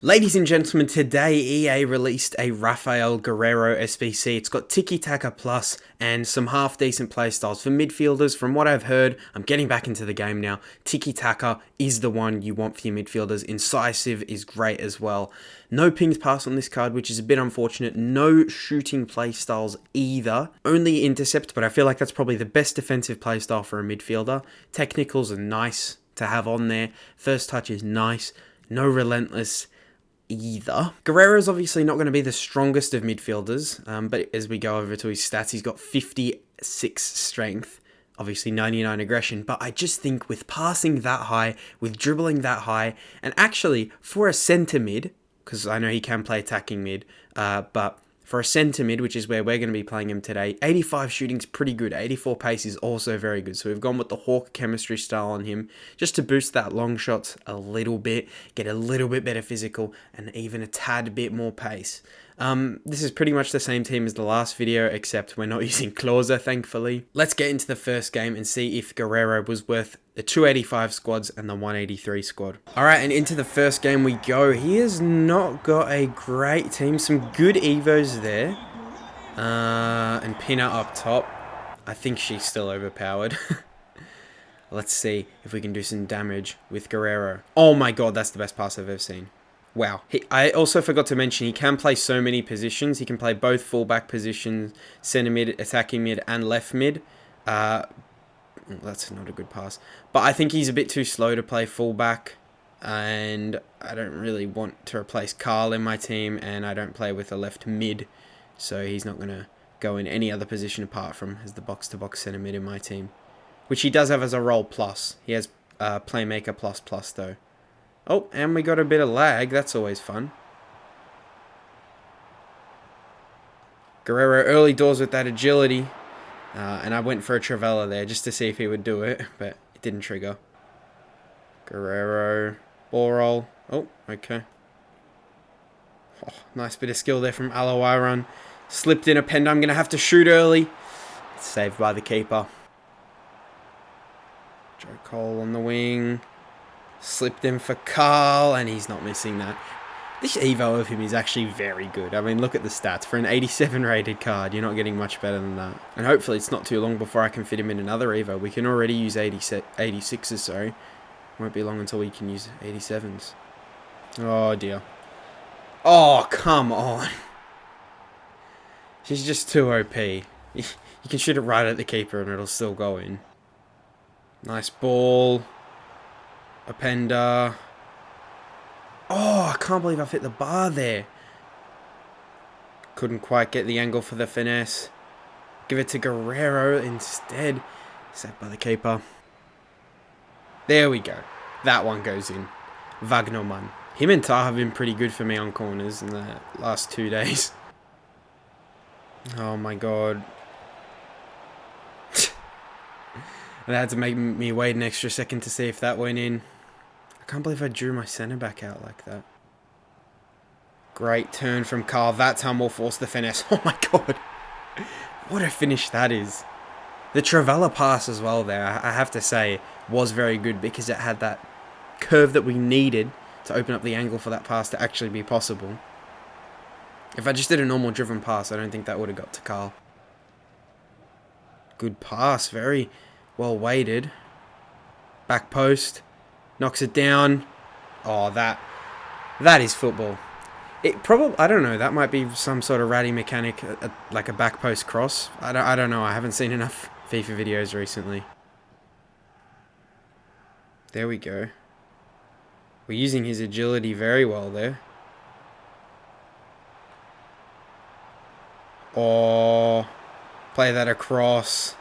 Ladies and gentlemen, today EA released a Rafael Guerreiro SBC. It's got Tiki Taka Plus and some half decent playstyles for midfielders. From what I've heard, I'm getting back into the game now. Tiki Taka is the one you want for your midfielders. Incisive is great as well. No pings pass on this card, which is a bit unfortunate. No shooting playstyles either. Only intercept, but I feel like that's probably the best defensive playstyle for a midfielder. Technicals are nice to have on there. First touch is nice. No relentless either. Guerreiro is obviously not going to be the strongest of midfielders, but as we go over to his stats, he's got 56 strength, obviously 99 aggression, but I just think with passing that high, with dribbling that high, and actually for a centre mid, because I know he can play attacking mid, but for a centre mid, which is where we're going to be playing him today, 85 shooting's pretty good. 84 pace is also very good. So we've gone with the Hawk chemistry style on him just to boost that long shots a little bit, get a little bit better physical, and even a tad bit more pace. This is pretty much the same team as the last video, except we're not using Clauser, thankfully. Let's get into the first game and see if Guerreiro was worth the 285 squads and the 183 squad. Alright, and into the first game we go. He has not got a great team. Some good evos there. And Pina up top. I think she's still overpowered. Let's see if we can do some damage with Guerreiro. Oh my god, that's the best pass I've ever seen. Wow. I also forgot to mention he can play so many positions. He can play both fullback positions, centre mid, attacking mid, and left mid. That's not a good pass. But I think he's a bit too slow to play fullback. And I don't really want to replace Carl in my team. And I don't play with a left mid. So he's not going to go in any other position apart from as the box-to-box centre mid in my team. Which he does have as a role plus. He has playmaker plus though. Oh, and we got a bit of lag. That's always fun. Guerreiro early doors with that agility. And I went for a Travella there just to see if he would do it, but it didn't trigger. Guerreiro. Ball roll. Oh, okay. Oh, nice bit of skill there from Alawaran. Slipped in a penda. I'm going to have to shoot early. Saved by the keeper. Joe Cole on the wing. Slipped in for Carl, and he's not missing that. This Evo of him is actually very good. I mean, look at the stats. For an 87 rated card, you're not getting much better than that. And hopefully it's not too long before I can fit him in another Evo. We can already use 86s, sorry. Won't be long until we can use 87s. Oh, dear. Oh, come on. She's just too OP. You can shoot it right at the keeper and it'll still go in. Nice ball. Apenda. Oh, I can't believe I've hit the bar there. Couldn't quite get the angle for the finesse. Give it to Guerreiro instead. Saved by the keeper. There we go. That one goes in. Wagnerman. Him and Tar have been pretty good for me on corners in the last 2 days. Oh my god. They had to make me wait an extra second to see if that went in. I can't believe I drew my centre back out like that. Great turn from Carl. That time will force the finesse. Oh my god. What a finish that is. The Travella pass as well there, I have to say, was very good because it had that curve that we needed to open up the angle for that pass to actually be possible. If I just did a normal driven pass, I don't think that would have got to Carl. Good pass. Very well weighted. Back post. Knocks it down. Oh, that is football. It probably, I don't know, that might be some sort of ratty mechanic, like a back post cross. I don't know. I haven't seen enough FIFA videos recently. There we go. We're using his agility very well there. Oh, play that across.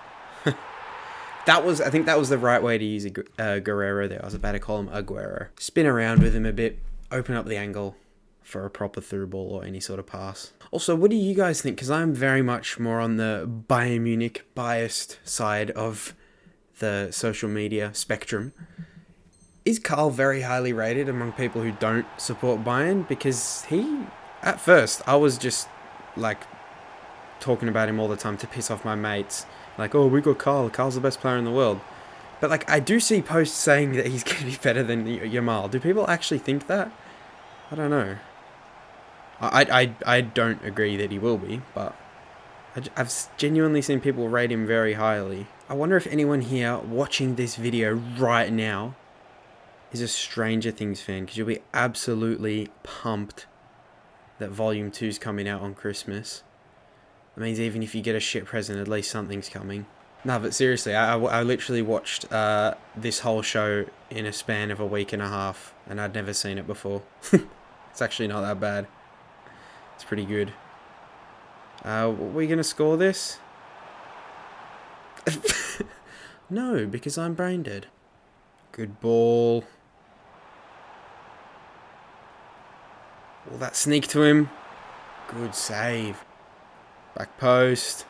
I think that was the right way to use a Guerreiro there. I was about to call him Aguero. Spin around with him a bit, open up the angle for a proper through ball or any sort of pass. Also, what do you guys think? Because I'm very much more on the Bayern Munich biased side of the social media spectrum. Is Carl very highly rated among people who don't support Bayern? Because at first, I was just like talking about him all the time to piss off my mates. Like, oh, we got Carl. Carl's the best player in the world. But, like, I do see posts saying that he's going to be better than Yamal. Do people actually think that? I don't know. I don't agree that he will be, but I've genuinely seen people rate him very highly. I wonder if anyone here watching this video right now is a Stranger Things fan, because you'll be absolutely pumped that Volume 2 is coming out on Christmas. That means even if you get a shit present, at least something's coming. No, but seriously, I literally watched this whole show in a span of a week and a half, and I'd never seen it before. It's actually not that bad. It's pretty good. Are we going to score this? No, because I'm brain dead. Good ball. Will that sneak to him? Good save. Back post.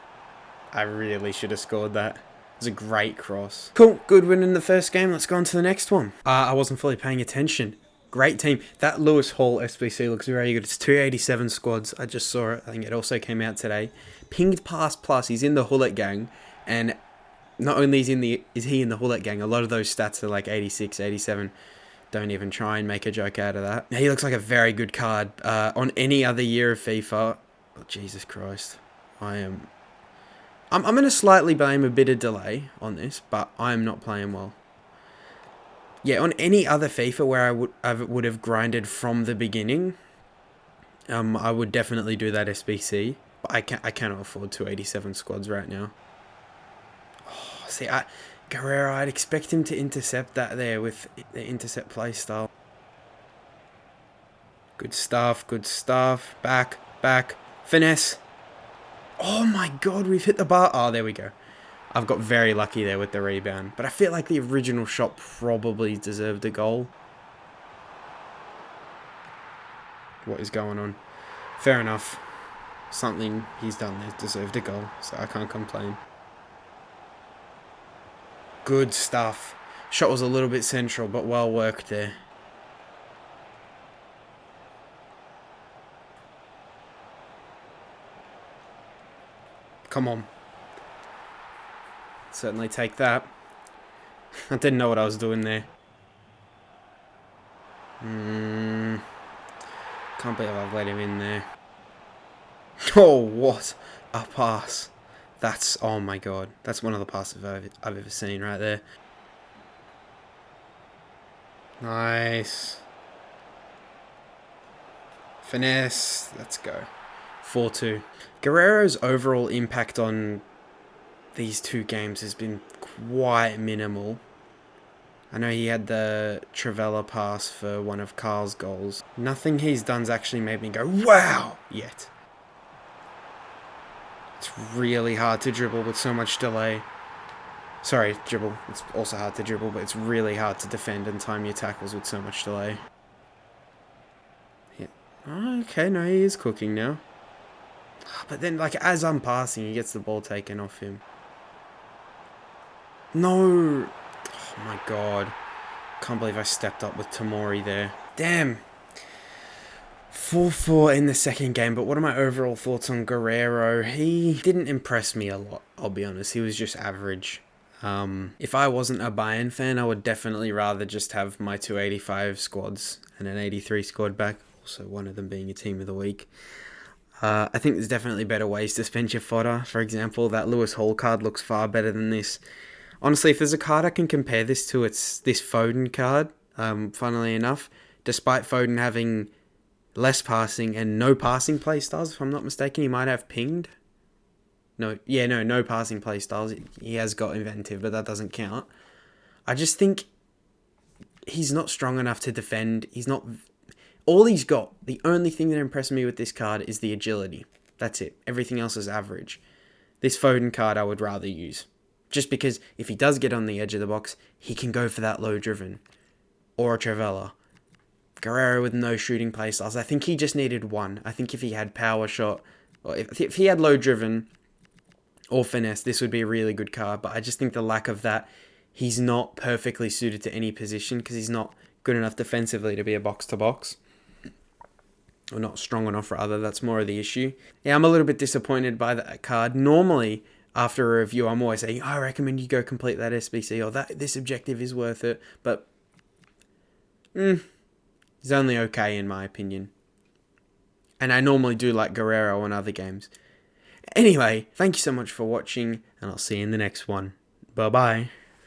I really should have scored that. It was a great cross. Cool, good win in the first game. Let's go on to the next one. I wasn't fully paying attention. Great team. That Lewis Hall SBC looks very good. It's 287 squads. I just saw it. I think it also came out today. Pinged pass plus. He's in the Hullet gang. And not only is he in the Hullet gang, a lot of those stats are like 86, 87. Don't even try and make a joke out of that. He looks like a very good card. On any other year of FIFA... Oh, Jesus Christ. I'm going to slightly blame a bit of delay on this, but I'm not playing well. Yeah, on any other FIFA where I would have grinded from the beginning, I would definitely do that SBC. But I cannot afford 287 squads right now. Oh, see, Guerreiro, I'd expect him to intercept that there with the intercept play style. Good stuff, good stuff. Back, finesse. Oh my god, we've hit the bar. Oh, there we go. I've got very lucky there with the rebound. But I feel like the original shot probably deserved a goal. What is going on? Fair enough. Something he's done there deserved a goal, so I can't complain. Good stuff. Shot was a little bit central, but well worked there. Come on. Certainly take that. I didn't know what I was doing there. Can't believe I've let him in there. Oh, what a pass. That's, oh my god. That's one of the passes I've ever seen right there. Nice. Finesse. Let's go. 4-2. Guerreiro's overall impact on these two games has been quite minimal. I know he had the Trivela pass for one of Carl's goals. Nothing he's done's actually made me go, wow, yet. It's really hard to dribble with so much delay. Sorry, dribble. It's also hard to dribble, but it's really hard to defend and time your tackles with so much delay. Yeah. Okay, no, he is cooking now. But then, like, as I'm passing, he gets the ball taken off him. No! Oh my god. Can't believe I stepped up with Tamori there. Damn! 4-4 in the second game, but what are my overall thoughts on Guerreiro? He didn't impress me a lot, I'll be honest. He was just average. If I wasn't a Bayern fan, I would definitely rather just have my 285 squads and an 83 squad back. Also, one of them being a team of the week. I think there's definitely better ways to spend your fodder. For example, that Lewis Hall card looks far better than this. Honestly, if there's a card I can compare this to, it's this Foden card, funnily enough. Despite Foden having less passing and no passing playstyles, if I'm not mistaken, he might have pinged. No passing playstyles. He has got inventive, but that doesn't count. I just think he's not strong enough to defend. He's not... All he's got, the only thing that impressed me with this card is the agility. That's it. Everything else is average. This Foden card I would rather use. Just because if he does get on the edge of the box, he can go for that low driven. Or a Trivela. Guerreiro with no shooting playstyles. I think he just needed one. I think if he had power shot, or if he had low driven or finesse, this would be a really good card. But I just think the lack of that, he's not perfectly suited to any position because he's not good enough defensively to be a box-to-box. Or not strong enough, rather. That's more of the issue. Yeah, I'm a little bit disappointed by that card. Normally, after a review, I'm always saying, I recommend you go complete that SBC, or this objective is worth it. But He's only okay in my opinion. And I normally do like Guerreiro on other games. Anyway, thank you so much for watching, and I'll see you in the next one. Bye bye.